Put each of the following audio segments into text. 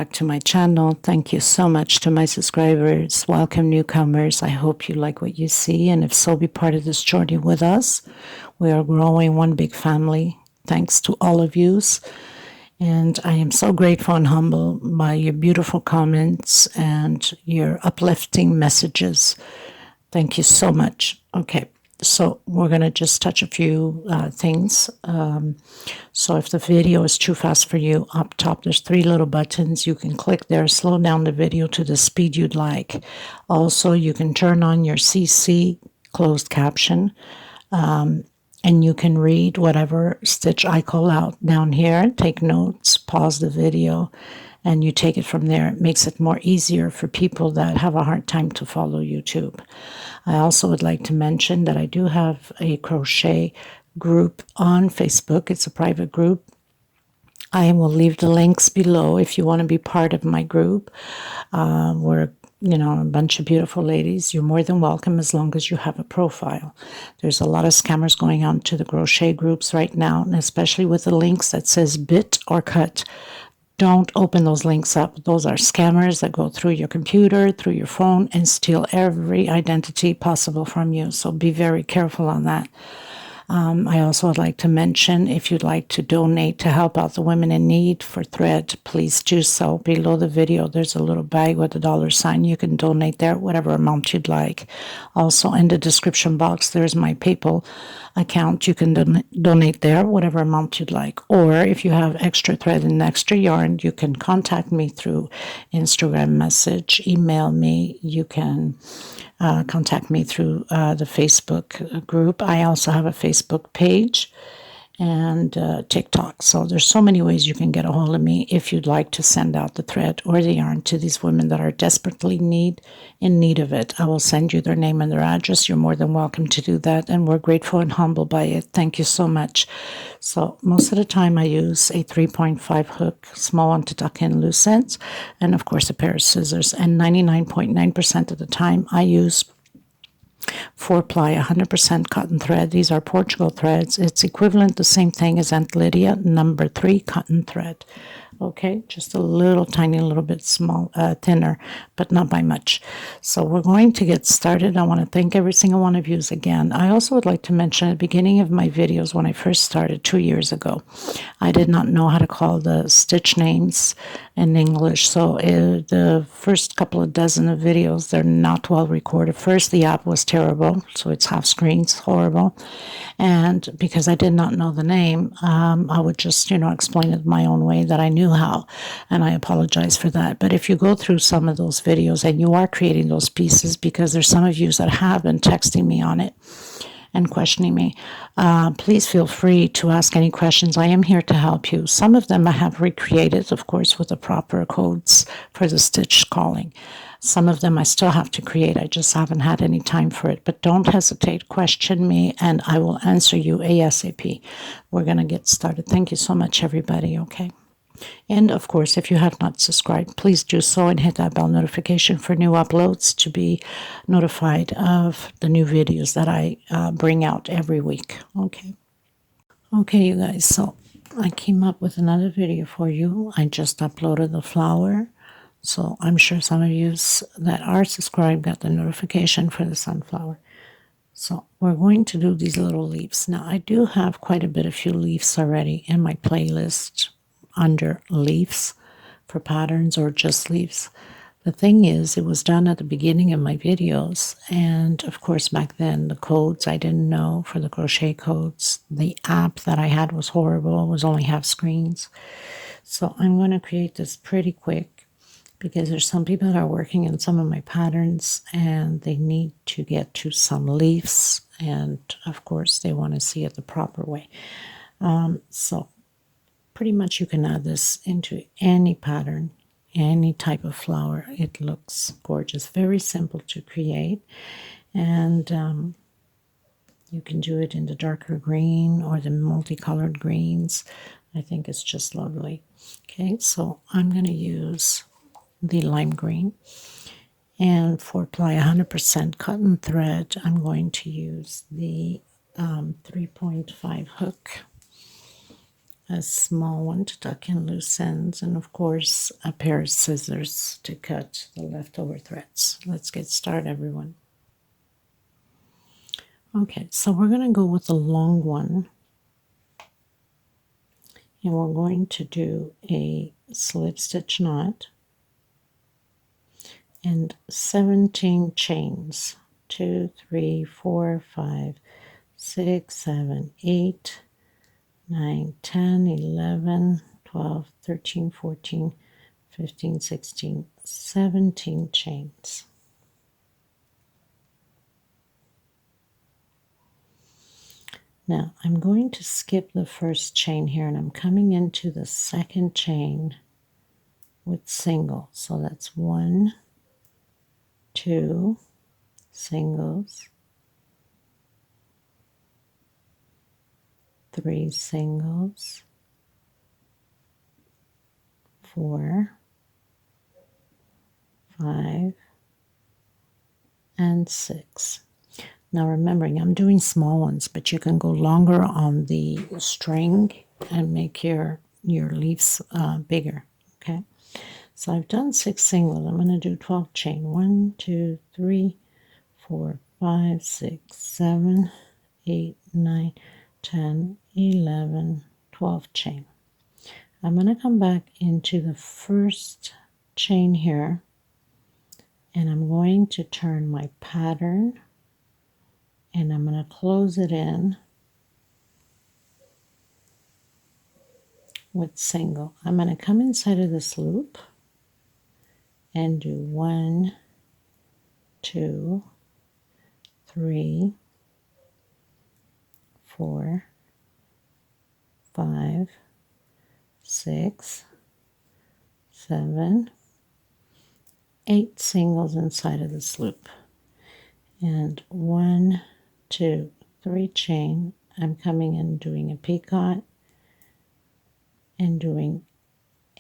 back to my channel. Thank you so much to my subscribers. Welcome newcomers. I hope you like what you see, and if so, be part of this journey with us. We are growing one big family. Thanks to all of yous. And I am so grateful and humbled by your beautiful comments and your uplifting messages. Thank you so much. Okay. So we're going to just touch a few things. So if the video is too fast for you, up top there's 3 little buttons. You can click there, slow down the video to the speed you'd like. Also, you can turn on your CC, closed caption, and you can read whatever stitch I call out down here. Take notes, pause the video, and you take it from there. It makes it more easier for people that have a hard time to follow YouTube. I also would like to mention that I do have a crochet group on Facebook. It's a private group. I will leave the links below if you want to be part of my group. We're, a bunch of beautiful ladies. You're more than welcome as long as you have a profile. There's a lot of scammers going on to the crochet groups right now, and especially with the links that says bit or cut. Don't open those links up. Those are scammers that go through your computer, through your phone, and steal every identity possible from you. So be very careful on that. I also would like to mention, if you'd like to donate to help out the women in need for thread, please do so. Below the video, there's a little bag with a $sign. You can donate there, whatever amount you'd like. Also, in the description box, there's my PayPal account. You can donate there, whatever amount you'd like. Or if you have extra thread and extra yarn, you can contact me through Instagram message, email me. You can contact me through the Facebook group. I also have a Facebook page and TikTok. So there's so many ways you can get a hold of me if you'd like to send out the thread or the yarn to these women that are desperately in need of it. I will send you their name and their address. You're more than welcome to do that, and we're grateful and humbled by it. Thank you so much. So most of the time I use a 3.5 hook, small one to tuck in loose ends, and of course a pair of scissors. And 99.9% of the time I use 4-ply 100% cotton thread. These are Portugal threads. It's equivalent, the same thing as Aunt Lydia, number 3 cotton thread. Okay, just a little tiny little bit thinner, but not by much. So we're going to get started. I want to thank every single one of you again. I also would like to mention at the beginning of my videos, when I first started 2 years ago, I did not know how to call the stitch names in English. So the first couple of dozen of videos, they're not well recorded. First, the app was terrible, so it's half screens, horrible. And because I did not know the name, I would just, explain it my own way that I knew how, and I apologize for that. But if you go through some of those videos and you are creating those pieces, because there's some of you that have been texting me on it and questioning me, please feel free to ask any questions. I am here to help you. Some of them I have recreated, of course, with the proper codes for the stitch calling. Some of them I still have to create. I just haven't had any time for it. But don't hesitate. Question me, and I will answer you ASAP. We're going to get started. Thank you so much, everybody, okay? And, of course, if you have not subscribed, please do so and hit that bell notification for new uploads to be notified of the new videos that I bring out every week, okay? Okay, you guys, so I came up with another video for you. I just uploaded the flower. So I'm sure some of you that are subscribed got the notification for the sunflower. So we're going to do these little leaves. Now, I do have quite a few leaves already in my playlist under leaves for patterns or just leaves. The thing is, it was done at the beginning of my videos. And of course, back then, the codes I didn't know for the crochet codes. The app that I had was horrible. It was only half screens. So I'm going to create this pretty quick, because there's some people that are working in some of my patterns and they need to get to some leaves, and of course they want to see it the proper way. So pretty much you can add this into any pattern, any type of flower. It looks gorgeous, very simple to create, and you can do it in the darker green or the multicolored greens. I think it's just lovely. Okay, so I'm going to use the lime green, and 4-ply 100% cotton thread. I'm going to use the 3.5 hook a small one to tuck in loose ends, and of course a pair of scissors to cut the leftover threads. Let's get started, everyone. Okay, so we're going to go with the long one, and we're going to do a slip stitch knot and 17 chains. 2, 3, 4, 5, 6, 7, 8, 9, 10, 11, 12, 13, 14, 15, 16, 17 chains. Now I'm going to skip the first chain here, and I'm coming into the second chain with single. So that's 1, 2 singles, 3 singles, 4, 5, and 6. Now remembering, I'm doing small ones, but you can go longer on the string and make your leaves bigger, okay? So I've done 6 singles. I'm going to do 12 chain. 1, 2, 3, 4, 5, 6, 7, 8, 9, 10, 11, 12 chain. I'm going to come back into the first chain here, and I'm going to turn my pattern, and I'm going to close it in with single. I'm going to come inside of this loop and do 1, 2, 3, 4, 5, 6, 7, 8 singles inside of this loop, and 1, 2, 3 chain. I'm coming in doing a picot and doing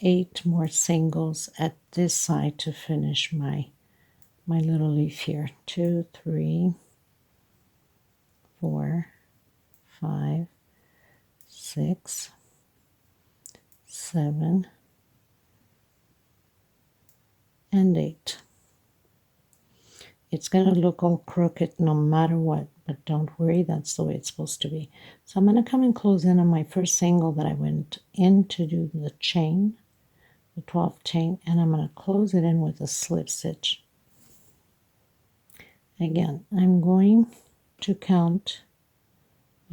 8 more singles at this side to finish my little leaf here. 2, 3, 4, 5, 6, 7, and 8. It's going to look all crooked no matter what, but don't worry, that's the way it's supposed to be. So I'm going to come and close in on my first single that I went in to do the chain, the 12th chain, and I'm going to close it in with a slip stitch. Again, I'm going to count,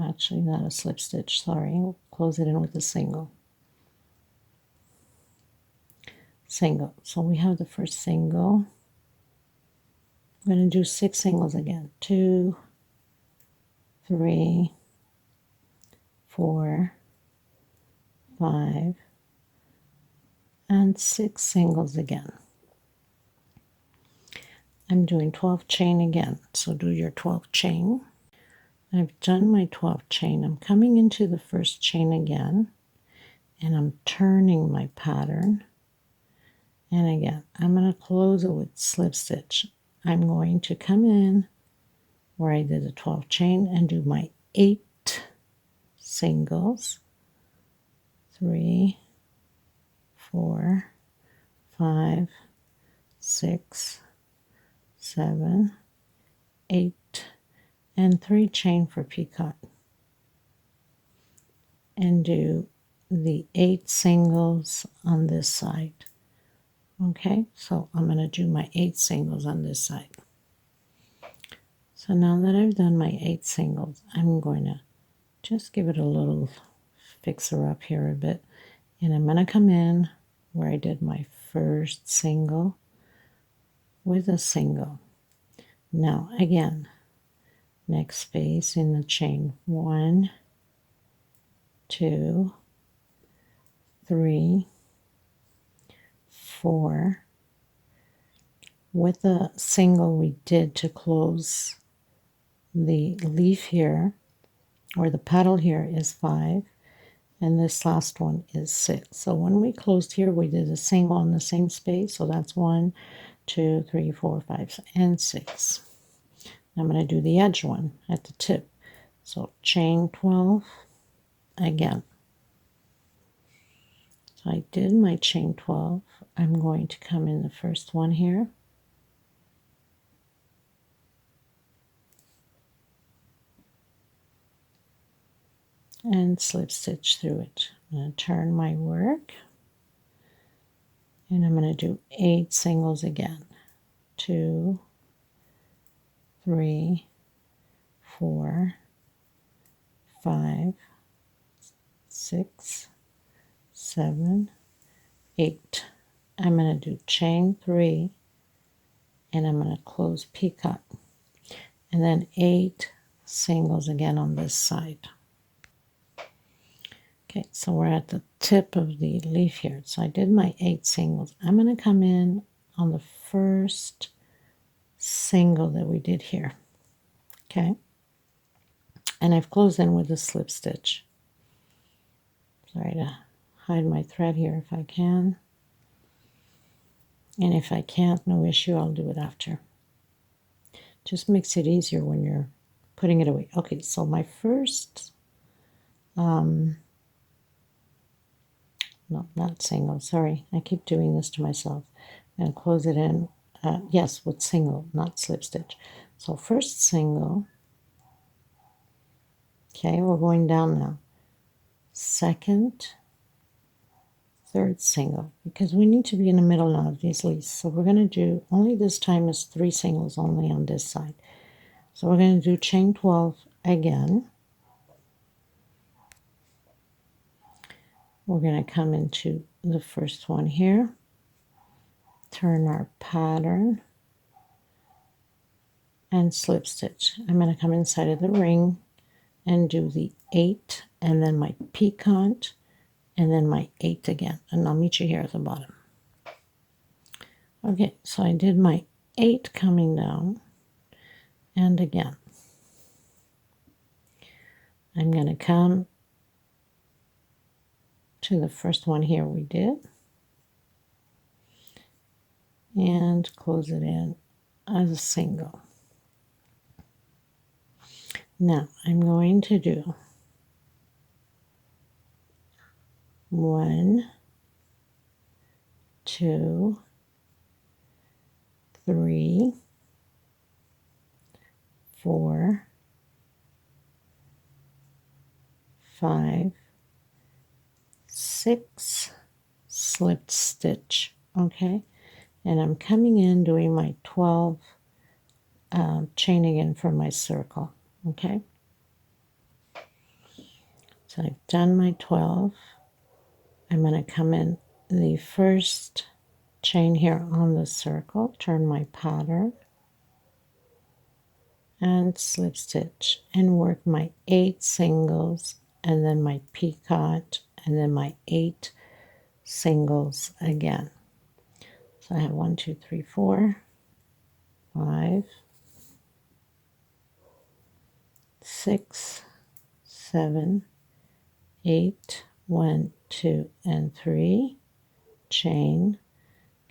actually not a slip stitch, sorry, close it in with a single. Single. So we have the first single. I'm going to do 6 singles again. 2, 3, 4, 5, and 6 singles again. I'm doing 12 chain again, so do your 12 chain. I've done my 12 chain. I'm coming into the first chain again, and I'm turning my pattern. And again, I'm going to close it with slip stitch. I'm going to come in where I did the 12 chain and do my 8 singles. 3, 4, 5, 6, 7, 8, and 3 chain for picot. And do the 8 singles on this side. Okay, so I'm going to do my 8 singles on this side. So now that I've done my 8 singles, I'm going to just give it a little fixer up here a bit. And I'm going to come in where I did my first single with a single. Now again, next space in the chain. 1, 2, 3, 4. With the single we did to close the leaf here, or the petal here, is 5, and this last one is 6. So when we closed here, we did a single in the same space, so that's 1, 2, 3, 4, 5, and 6. I'm going to do the edge one at the tip. So chain 12 again. So I did my chain 12. I'm going to come in the first one here. And slip stitch through it. I'm going to turn my work. And I'm going to do 8 singles again. 2, 3, 4, 5, 6, 7, 8. I'm going to do chain 3 and I'm going to close picot. And then 8 singles again on this side. Okay, so we're at the tip of the leaf here. So I did my 8 singles. I'm going to come in on the first single that we did here. Okay, and I've closed in with a slip stitch. Sorry to hide my thread here if I can. And if I can't, no issue, I'll do it after. Just makes it easier when you're putting it away. Okay, so my first, no, not single, sorry. I keep doing this to myself. And close it in, yes, with single, not slip stitch. So first single, okay, we're going down now. Second, third single, because we need to be in the middle now of these leaves. So we're going to do, only this time is 3 singles only on this side. So we're going to do chain 12 again. We're going to come into the first one here, turn our pattern, and slip stitch. I'm going to come inside of the ring and do the 8 and then my piquant and then my 8 again, and I'll meet you here at the bottom. Okay, so I did my 8 coming down, and again I'm going to come to the first one here we did and close it in as a single. Now I'm going to do 1, 2, 3, 4, 5, 6 slip stitch, okay, and I'm coming in doing my 12 chain again for my circle, okay. So I've done my 12. I'm going to come in the first chain here on the circle, turn my pattern, and slip stitch and work my 8 singles and then my picot and then my 8 singles again. So I have 1, 2, 3, 4, 5, 6, 7, 8, 1, 2, and 3, chain,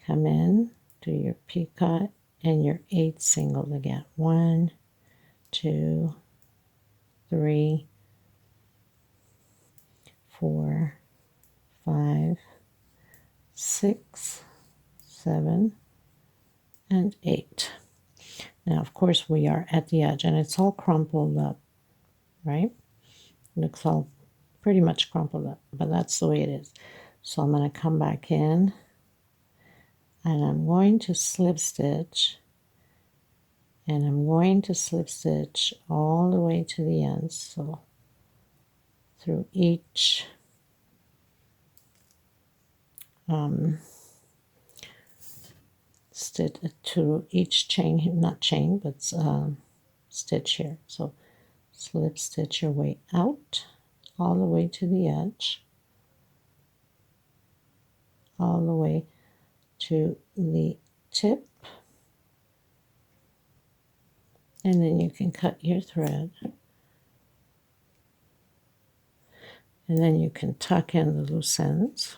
come in, do your picot and your 8 singles again. 1, 2, 3, 4, 5, 6, 7, and 8. Now, of course, we are at the edge, and it's all crumpled up, right? It looks all pretty much crumpled up, but that's the way it is. So I'm going to come back in, and I'm going to slip stitch, and I'm going to slip stitch all the way to the end. So through each stitch, to each chain, not chain, but stitch here. So slip stitch your way out all the way to the edge, all the way to the tip, and then you can cut your thread, and then you can tuck in the loose ends.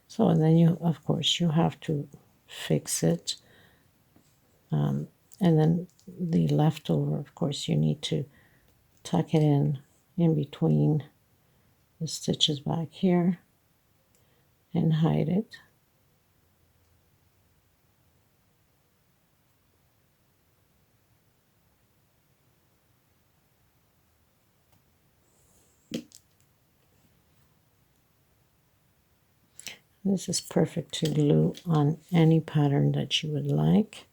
So, and then you, of course, you have to fix it, and then the leftover, of course, you need to tuck it in between the stitches back here, and hide it. This is perfect to glue on any pattern that you would like.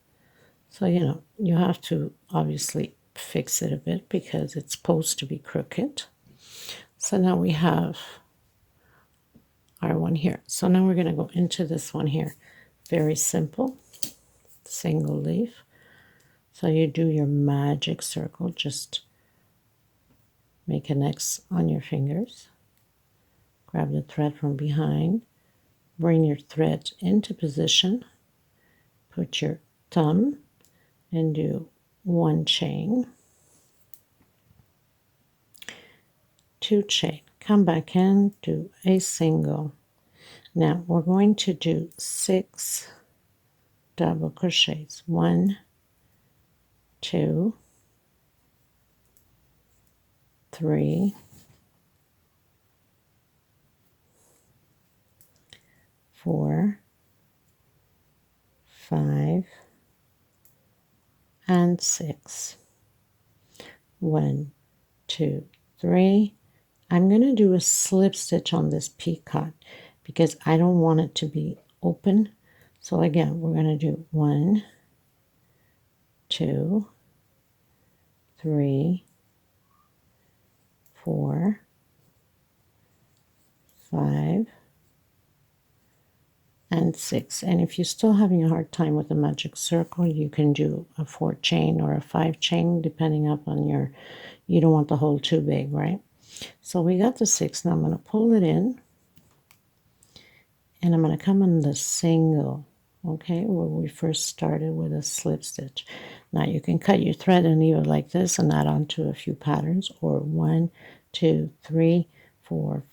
So, you know, you have to obviously fix it a bit because it's supposed to be crooked. So now we have our one here. So now we're going to go into this one here. Very simple, single leaf. So you do your magic circle, just make an X on your fingers. Grab the thread from behind, bring your thread into position, put your thumb and do one chain, two chain, come back in, do a single. Now we're going to do 6 double crochets. 1, 2, 3, 4, 5, and 6. 1, 2, 3. I'm going to do a slip stitch on this peacock because I don't want it to be open. So again, we're going to do 1, 2, 3, 4, 5, and 6. And if you're still having a hard time with the magic circle, you can do a 4 chain or a 5 chain depending upon your, you don't want the hole too big, right? So we got the 6. Now I'm going to pull it in and I'm going to come on the single, okay, where we first started with a slip stitch. Now you can cut your thread and leave it like this and add on to a few patterns, or 1, 2, 3, 4,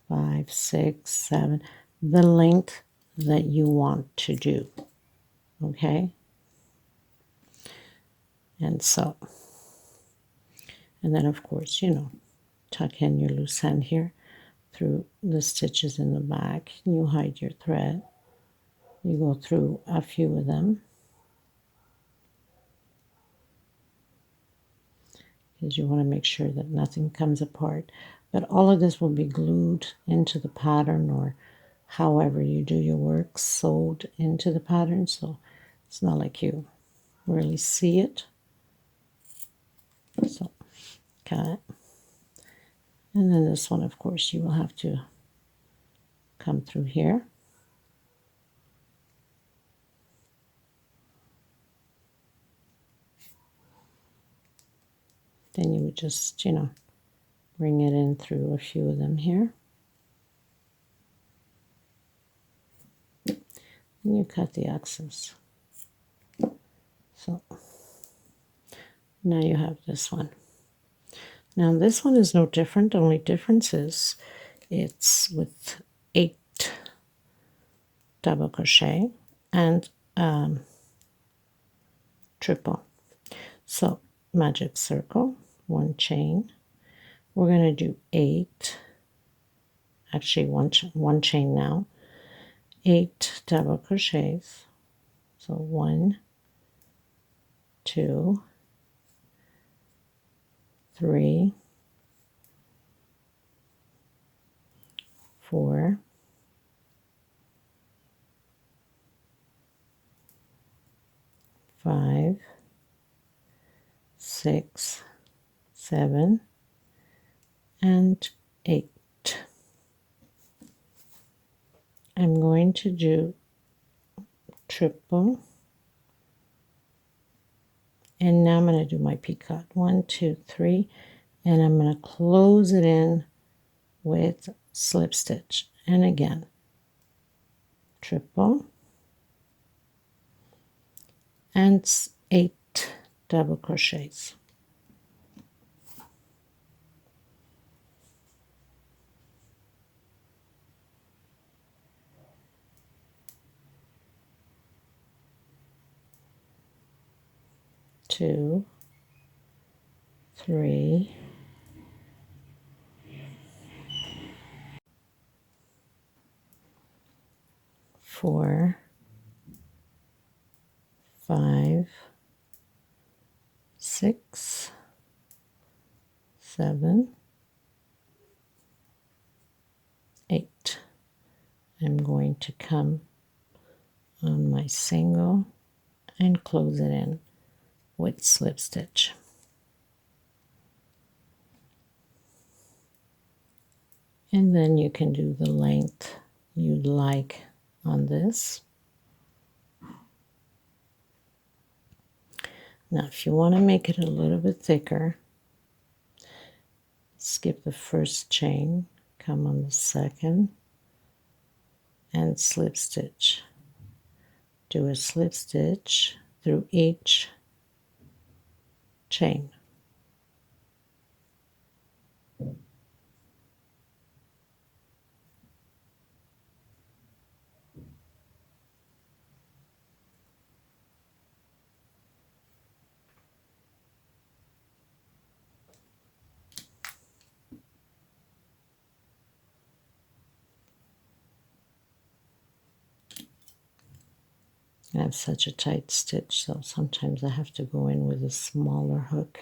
5, 6, 7, the length that you want to do, okay? And so, and then of course, you know, tuck in your loose end here through the stitches in the back. You hide your thread. You go through a few of them because you want to make sure that nothing comes apart. But all of this will be glued into the pattern, or however you do your work, sewed into the pattern. So it's not like you really see it. So got it. And then this one, of course, you will have to come through here. Then you would just, you know, bring it in through a few of them here. And you cut the excess. So now you have this one. Now this one is no different. The only difference is it's with 8 double crochet and triple. So magic circle, 1 chain. We're going to do 8, actually one chain now, 8 double crochets. So 1, 2, 3, 4, 5, 6, 7, and 8. I'm going to do triple, and now I'm going to do my peacock. 1, 2, 3, and I'm going to close it in with slip stitch, and again triple and 8 double crochets. Two, 3, 4, 5, 6, 7, 8. I'm going to come on my single and close it in with slip stitch. And then you can do the length you'd like on this. Now if you want to make it a little bit thicker, skip the first chain, come on the second, and slip stitch. Do a slip stitch through each chain. I have such a tight stitch, so sometimes I have to go in with a smaller hook.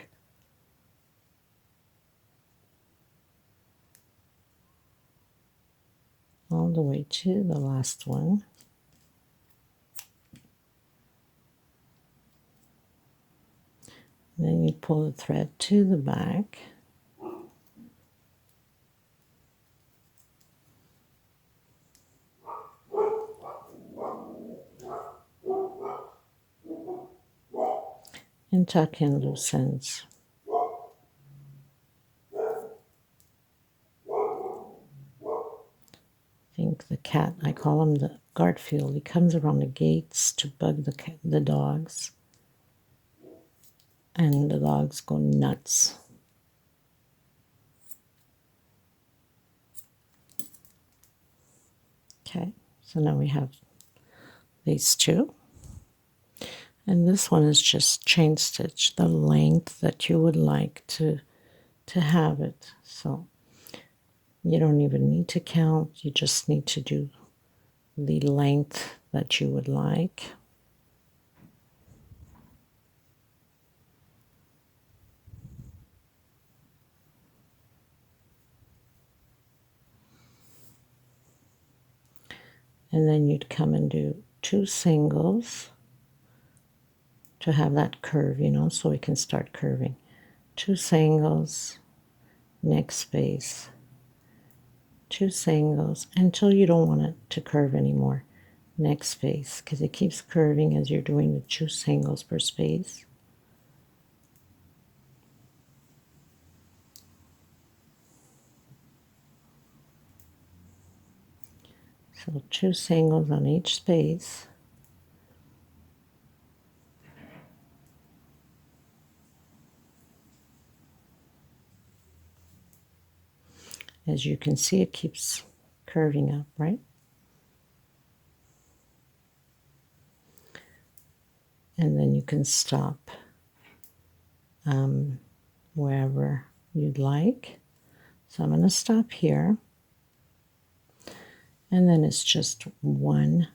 All the way to the last one. Then you pull the thread to the back. And tuck in loose ends. I think the cat, I call him the Garfield, he comes around the gates to bug the dogs. And the dogs go nuts. Okay, so now we have these two. And this one is just chain stitch, the length that you would like to have it. So you don't even need to count, you just need to do the length that you would like. And then you'd come and do 2 singles to have that curve, you know, so we can start curving. 2 singles, next space, 2 singles until you don't want it to curve anymore. Next space, because it keeps curving as you're doing the 2 singles per space. So 2 singles on each space. As you can see, it keeps curving up, right? And then you can stop wherever you'd like. So I'm going to stop here. And then it's just 1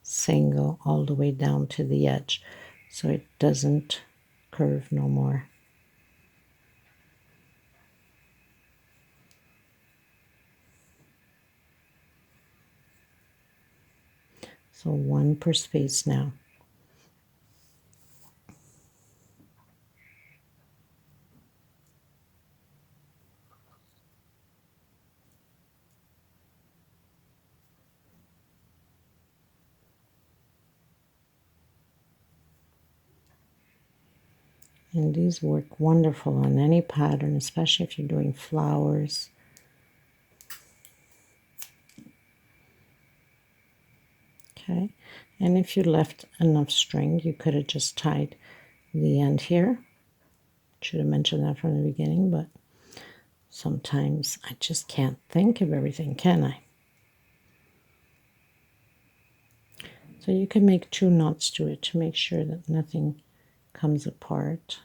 single all the way down to the edge, so it doesn't curve no more. So 1 per space now. And these work wonderful on any pattern, especially if you're doing flowers. Okay, and if you left enough string, you could have just tied the end here. Should have mentioned that from the beginning, but sometimes I just can't think of everything, can I? So you can make 2 knots to it to make sure that nothing comes apart.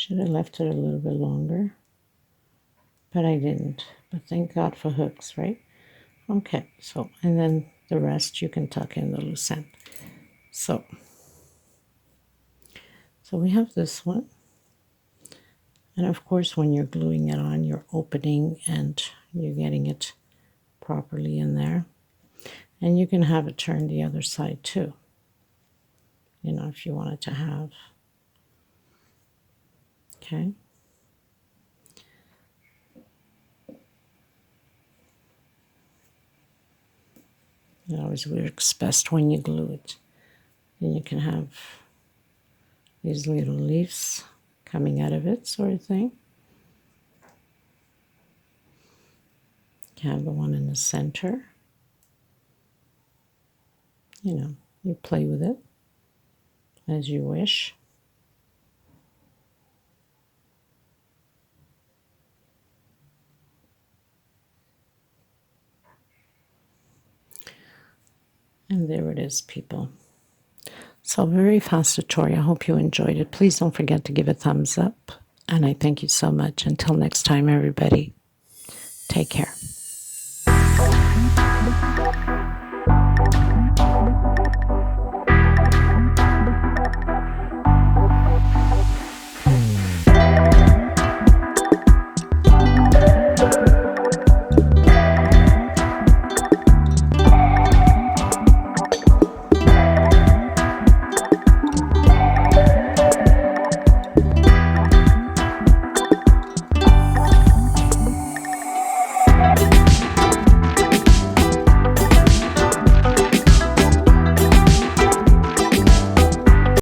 Should have left it a little bit longer, but I didn't. But thank God for hooks, right? Okay, so, and then the rest you can tuck in the loose end. So we have this one. And of course, when you're gluing it on, you're opening and you're getting it properly in there. And you can have it turned the other side too. You know, if you wanted to have. Okay. It always works best when you glue it. Then you can have these little leaves coming out of it, sort of thing. You have the one in the center. You know, you play with it as you wish. And there it is, people. So very fast tutorial. I hope you enjoyed it. Please don't forget to give a thumbs up. And I thank you so much. Until next time, everybody, take care.